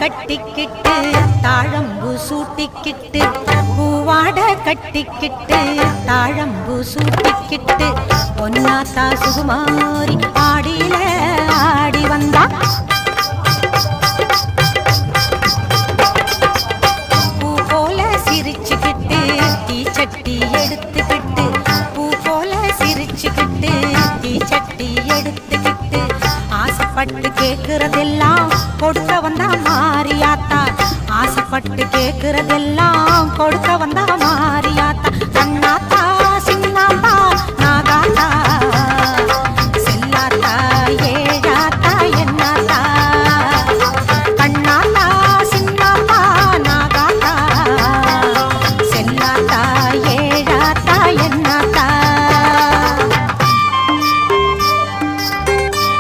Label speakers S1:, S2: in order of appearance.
S1: கட்டிக்கிட்டு தாழம்பு சூட்டிக்கிட்டு பூவாட கட்டிக்கிட்டு தாழம்பு சூட்டிக்கிட்டு பொன்னாத்தா சுகுமாரி ஆடியில ஆடி வந்தா பூ போல சிரிச்சுக்கிட்டு தீச்சட்டி எடுத்துக்கிட்டு பூ போல சிரிச்சுக்கிட்டு தீச்சட்டி எடுத்துக்கிட்டு ஆசைப்பட்டு கேட்கிறதெல்லாம் கொடுக்க வந்தா மாரியாத்தா ஆசைப்பட்டு கேட்கிறதெல்லாம் கொடுக்க வந்தா மாறி